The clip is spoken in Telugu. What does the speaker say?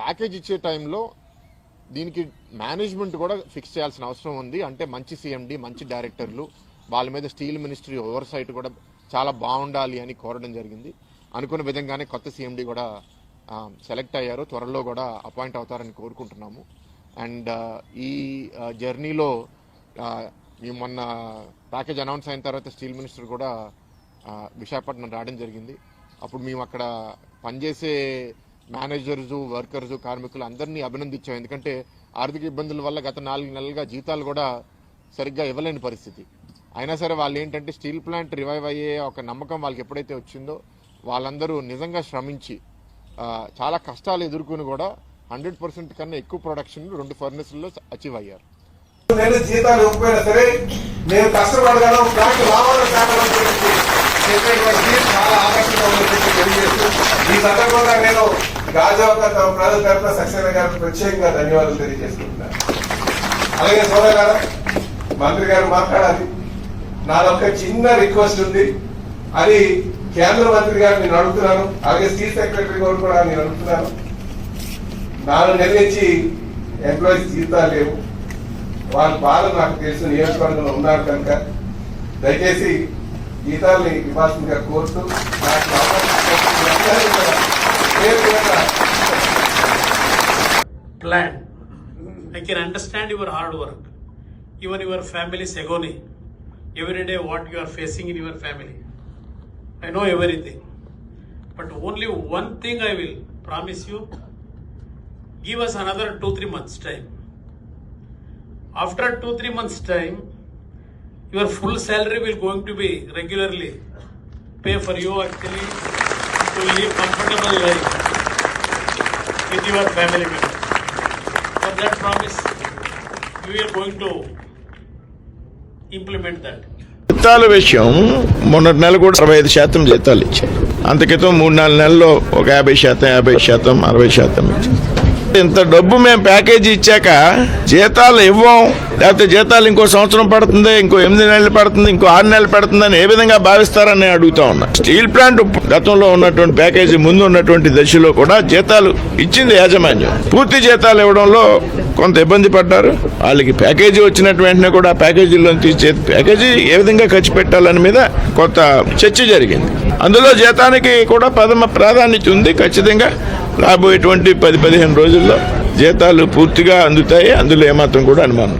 ప్యాకేజ్ ఇచ్చే టైంలో దీనికి మేనేజ్మెంట్ కూడా ఫిక్స్ చేయాల్సిన అవసరం ఉంది. అంటే మంచి సిఎండి, మంచి డైరెక్టర్లు, వాళ్ళ మీద స్టీల్ మినిస్ట్రీ ఓవర్ సైట్ కూడా చాలా బాగుండాలి అని కోరడం జరిగింది. అనుకున్న విధంగానే కొత్త సిఎండి కూడా సెలెక్ట్ అయ్యారు. త్వరలో కూడా అపాయింట్ అవుతారని కోరుకుంటున్నాము. అండ్ ఈ జర్నీలో మేము మొన్న ప్యాకేజ్ అనౌన్స్ అయిన తర్వాత స్టీల్ మినిస్టర్ కూడా విశాఖపట్నం రావడం జరిగింది. అప్పుడు మేము అక్కడ పనిచేసే మేనేజర్స్, వర్కర్స్, కార్మికులు అందరినీ అభినందించాం. ఎందుకంటే ఆర్థిక ఇబ్బందుల వల్ల గత 4 నెలలుగా జీతాలు కూడా సరిగ్గా ఇవ్వలేని పరిస్థితి. అయినా సరే వాళ్ళు ఏంటంటే స్టీల్ ప్లాంట్ రివైవ్ అయ్యే ఒక నమ్మకం వాళ్ళకి ఎప్పుడైతే వచ్చిందో వాళ్ళందరూ నిజంగా శ్రమించి చాలా కష్టాలు ఎదుర్కొని కూడా 100% కన్నా ఎక్కువ ప్రొడక్షన్ 2 ఫర్నెస్లలో అచీవ్ అయ్యారు. నేను జీతాలు ఇవ్వకపోయినా సరే నేను కష్టపడగలను, ప్లాంట్ లాభాల శాఖలో చాలా ఆకర్షణగా ఉందని తెలియజేస్తూ ఈ సందర్భంగా నేను గాజావక ప్రజల తరఫున సక్సేనా గారికి ప్రత్యేకంగా ధన్యవాదాలు తెలియజేసుకుంటున్నాను. అలాగే సోదరు గారు, మంత్రి గారు మాట్లాడాలి. నాదొక చిన్న రిక్వెస్ట్ ఉంది, అది కేంద్ర మంత్రి గారు నేను అడుగుతున్నాను. అలాగే స్టీల్ సెక్రటరీ గారు కూడా నేను అడుగుతున్నాను. 4 నెలల నుంచి ఎంప్లాయీస్ జీతాలు లేవు. వాళ్ళ బాధ నాకు తెలుసు, నియోజకవర్గంలో ఉన్నారు కనుక దయచేసి జీతాలని ఇవ్వాల్సిందిగా కోరుతూ plan. I can understand your hard work, even your family's agony. Every day what you are facing in your family. I know everything. But only one thing I will promise you, give us another 2-3 months time. After 2-3 months time, your full salary will going to be regularly pay for you actually to live comfortable life with your family members. For that promise, we are going to implement that. జీతాల విషయం మొన్నటి నెల కూడా 65% జీతాలు ఇచ్చారు. అంత క్రితం 3-4 నెలల్లో ఒక 50%, 60% ఇచ్చారు. ఇంత డబ్బు మేము ప్యాకేజీ ఇచ్చాక జీతాలు ఇవ్వం, లేకపోతే జీతాలు ఇంకో సంవత్సరం పడుతుంది, ఇంకో 8 నెలలు పడుతుంది, ఇంకో 6 నెలలు పడుతుందని ఏ విధంగా భావిస్తారని నేను అడుగుతా ఉన్నా. స్టీల్ ప్లాంట్ గతంలో ఉన్నటువంటి ప్యాకేజీ ముందు ఉన్నటువంటి దశలో కూడా జీతాలు ఇచ్చింది యాజమాన్యం. పూర్తి జీతాలు ఇవ్వడంలో కొంత ఇబ్బంది పడ్డారు. వాళ్ళకి ప్యాకేజీ వచ్చినట్టు వెంటనే కూడా ప్యాకేజీలో తీసే ప్యాకేజీ ఏ విధంగా ఖర్చు పెట్టాలని మీద కొంత చర్చ జరిగింది. అందులో జీతానికి కూడా ప్రథమ ప్రాధాన్యత ఉంది. ఖచ్చితంగా రాబోయేటువంటి 10-15 రోజుల్లో జీతాలు పూర్తిగా అందుతాయి. అందులో ఏమాత్రం కూడా అనుమానం లేదు.